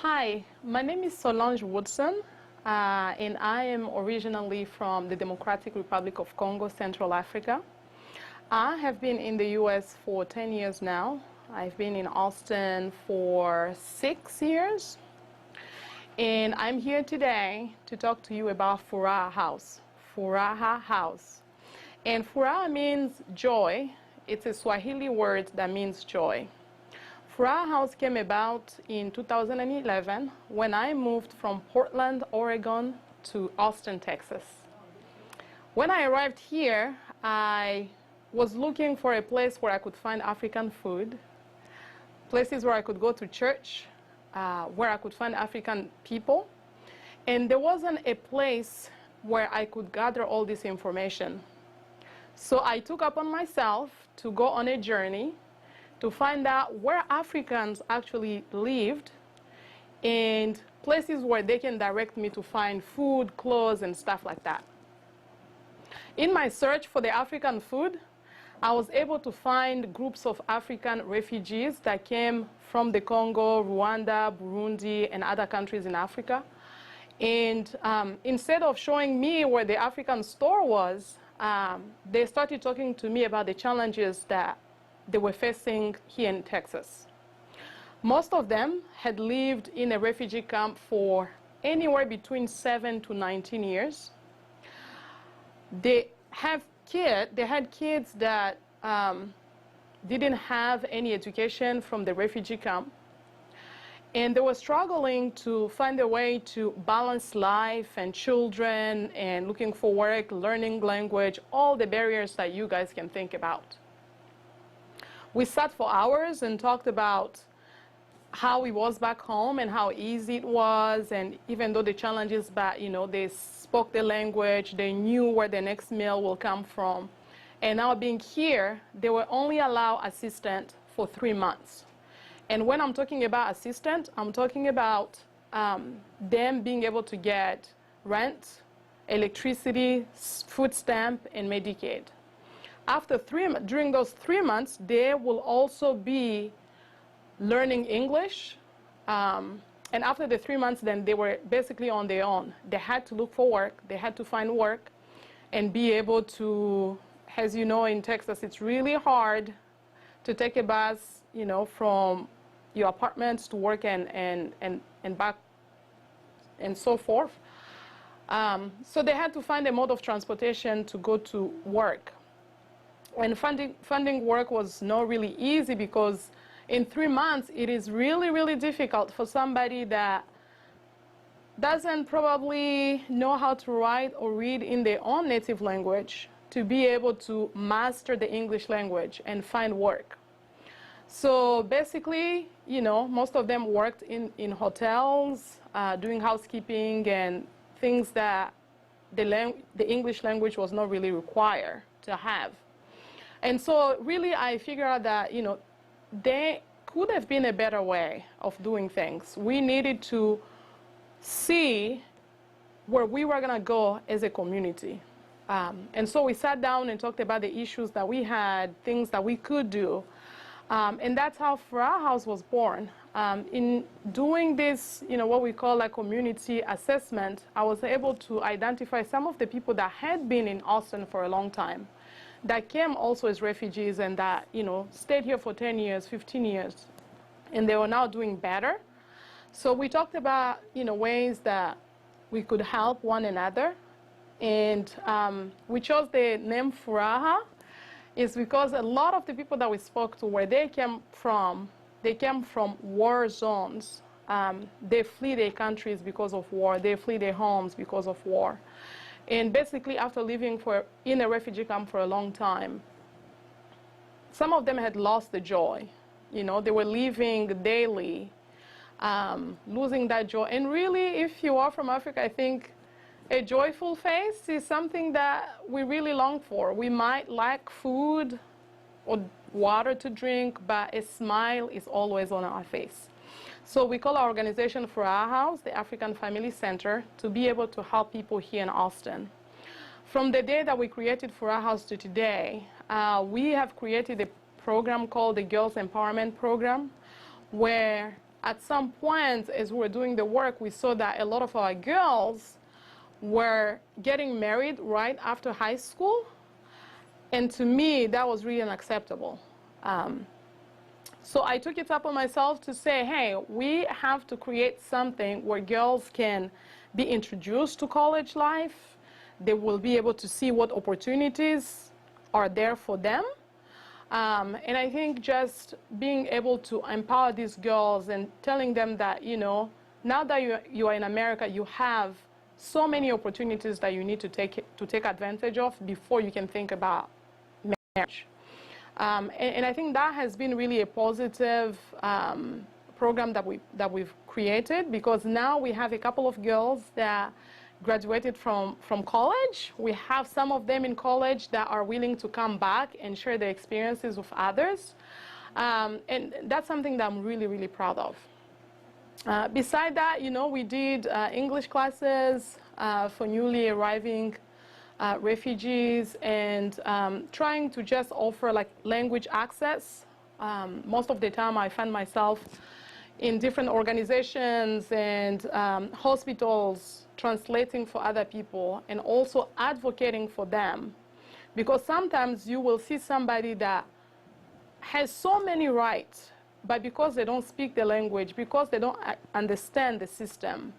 Hi, my name is Solange Woodson, and I am originally from the Democratic Republic of Congo, Central Africa. I have been in the U.S. for 10 years now. I've been in Austin for 6 years. And I'm here today to talk to you about Furaha House. Furaha House. And Furaha means joy. It's a Swahili word that means joy. Furaha House came about in 2011 when I moved from Portland, Oregon to Austin, Texas. When I arrived here, I was looking for a place where I could find African food, places where I could go to church, where I could find African people. And there wasn't a place where I could gather all this information. So I took upon myself to go on a journey to find out where Africans actually lived and places where they can direct me to find food, clothes, and stuff like that. In my search for the African food, I was able to find groups of African refugees that came from the Congo, Rwanda, Burundi, and other countries in Africa. And instead of showing me where the African store was, they started talking to me about the challenges that they were facing here in Texas. Most of them had lived in a refugee camp for anywhere between 7 to 19 years. They had kids that didn't have any education from the refugee camp. And they were struggling to find a way to balance life and children and looking for work, learning language, all the barriers that you guys can think about. We sat for hours and talked about how it was back home and how easy it was, and even though the challenges, but they spoke the language, they knew where the next meal will come from. And now being here, they were only allowed assistance for 3 months. And when I'm talking about assistance, I'm talking about them being able to get rent, electricity, food stamp, and Medicaid. During those 3 months, they will also be learning English. And after the 3 months, then they were basically on their own. They had to look for work. They had to find work and be able to, as you know, in Texas, it's really hard to take a bus, from your apartments to work and back and so forth. So they had to find a mode of transportation to go to work. And finding work was not really easy because in 3 months, it is really, really difficult for somebody that doesn't probably know how to write or read in their own native language to be able to master the English language and find work. So basically, most of them worked in hotels, doing housekeeping and things that the English language was not really required to have. And so really I figured out that, there could have been a better way of doing things. We needed to see where we were going to go as a community. And so we sat down and talked about the issues that we had, things that we could do. And that's how Furaha House was born. In doing this, what we call a community assessment, I was able to identify some of the people that had been in Austin for a long time, that came also as refugees and that, stayed here for 10 years, 15 years, and they were now doing better. So we talked about, ways that we could help one another. And we chose the name Furaha is because a lot of the people that we spoke to, where they came from war zones. They flee their countries because of war. They flee their homes because of war. And basically, after living in a refugee camp for a long time, some of them had lost the joy. They were living daily, losing that joy. And really, if you are from Africa, I think a joyful face is something that we really long for. We might lack food or water to drink, but a smile is always on our face. So we call our organization Furaha House, the African Family Center, to be able to help people here in Austin. From the day that we created Furaha House to today, we have created a program called the Girls Empowerment Program, where at some point, as we were doing the work, we saw that a lot of our girls were getting married right after high school. And to me, that was really unacceptable. So I took it upon myself to say, hey, we have to create something where girls can be introduced to college life. They will be able to see what opportunities are there for them. And I think just being able to empower these girls and telling them that, you know, now that you are in America, you have so many opportunities that you need to take advantage of before you can think about marriage. And I think that has been really a positive program that we've created, because now we have a couple of girls that graduated from college. We have some of them in college that are willing to come back and share their experiences with others. And that's something that I'm really, really proud of. Beside that, you know, we did English classes for newly arriving refugees, and trying to just offer like language access. Most of the time I find myself in different organizations and hospitals translating for other people and also advocating for them. Because sometimes you will see somebody that has so many rights, but because they don't speak the language, because they don't understand the system,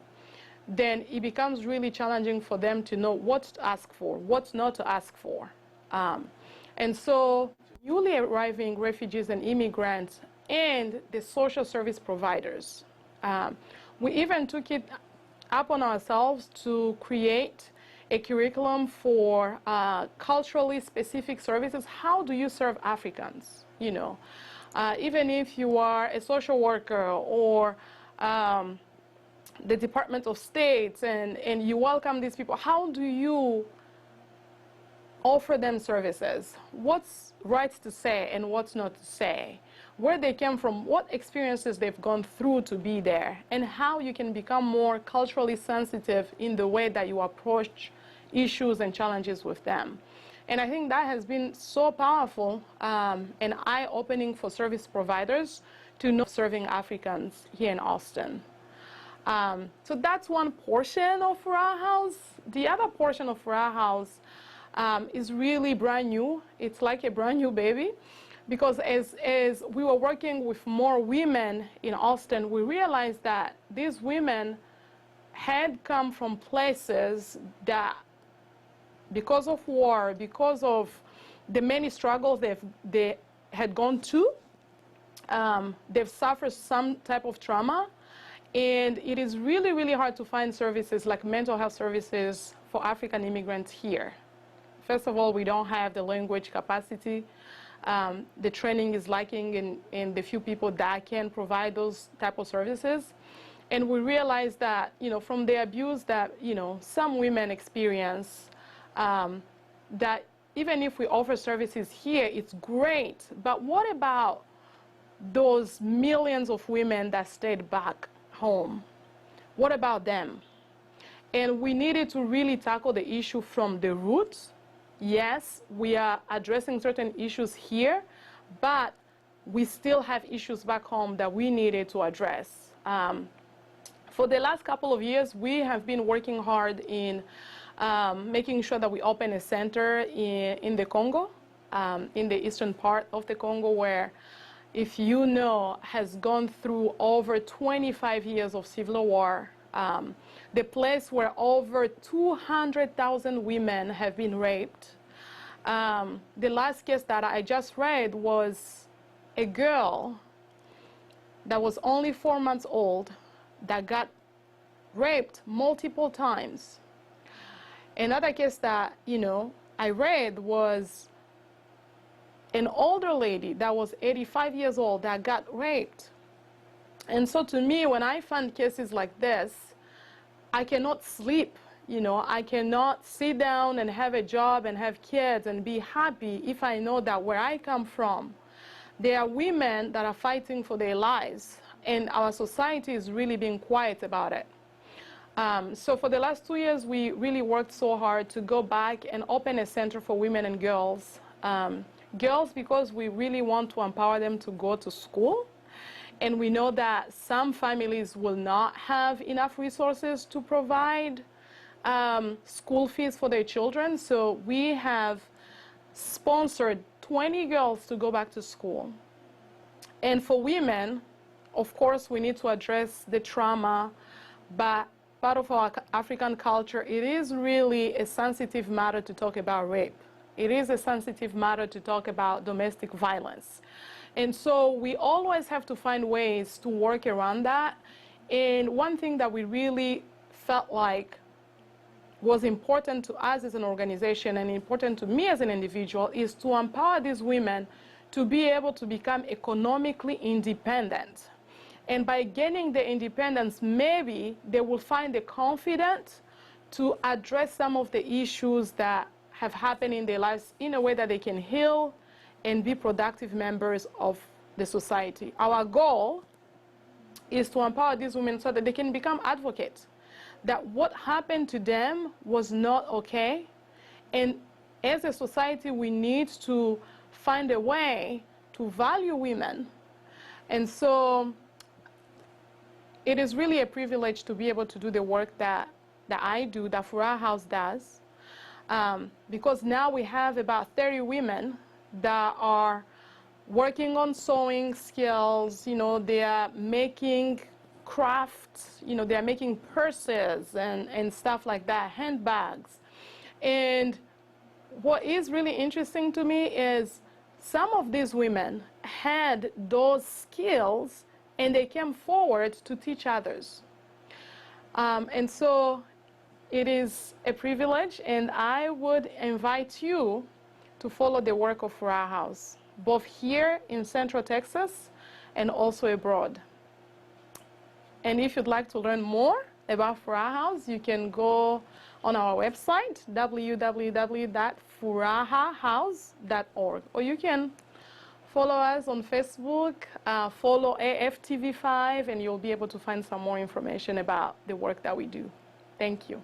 then it becomes really challenging for them to know what to ask for, what not to ask for. And so newly arriving refugees and immigrants and the social service providers, we even took it upon ourselves to create a curriculum for culturally specific services. How do you serve Africans? You know, even if you are a social worker or the Department of State and you welcome these people, how do you offer them services? What's right to say and what's not to say? Where they came from, what experiences they've gone through to be there, and how you can become more culturally sensitive in the way that you approach issues and challenges with them. And I think that has been so powerful and eye-opening for service providers to know serving Africans here in Austin. So that's one portion of Furaha House. The other portion of Furaha House is really brand new. It's like a brand new baby, because as we were working with more women in Austin, we realized that these women had come from places that, because of war, because of the many struggles they had gone to, they've suffered some type of trauma. And it is really, really hard to find services like mental health services for African immigrants here. First of all, we don't have the language capacity. The training is lacking in the few people that can provide those type of services. And we realized that, you know, from the abuse that, you know, some women experience, that even if we offer services here, it's great. But what about those millions of women that stayed back home? What about them? And we needed to really tackle the issue from the roots. Yes, we are addressing certain issues here, but we still have issues back home that we needed to address. For the last couple of years, we have been working hard in making sure that we open a center in the Congo, in the eastern part of the Congo, where, if you know, has gone through over 25 years of civil war, the place where over 200,000 women have been raped. The last case that I just read was a girl that was only 4 months old that got raped multiple times. Another case that, you know, I read was an older lady that was 85 years old that got raped. And so to me, when I find cases like this, I cannot sleep. You know, I cannot sit down and have a job and have kids and be happy if I know that where I come from, there are women that are fighting for their lives, and our society is really being quiet about it. So for the last 2 years, we really worked so hard to go back and open a center for women and girls. Girls, because we really want to empower them to go to school, And we know that some families will not have enough resources to provide school fees for their children. So we have sponsored 20 girls to go back to school. And for women, of course, we need to address the trauma, but part of our African culture, it is really a sensitive matter to talk about rape. It is a sensitive matter to talk about domestic violence. And so we always have to find ways to work around that. And one thing that we really felt like was important to us as an organization and important to me as an individual is to empower these women to be able to become economically independent. And by gaining the independence, maybe they will find the confidence to address some of the issues that have happened in their lives in a way that they can heal and be productive members of the society. Our goal is to empower these women so that they can become advocates, that what happened to them was not okay. And as a society, we need to find a way to value women. And so it is really a privilege to be able to do the work that I do, that Furaha House does, because now we have about 30 women that are working on sewing skills. You know, they are making crafts, you know, they are making purses and stuff like that, handbags. And what is really interesting to me is some of these women had those skills and they came forward to teach others. And so it is a privilege, and I would invite you to follow the work of Furaha House, both here in Central Texas and also abroad. And if you'd like to learn more about Furaha House, you can go on our website, www.furahahouse.org, or you can follow us on Facebook, follow AFTV5, and you'll be able to find some more information about the work that we do. Thank you.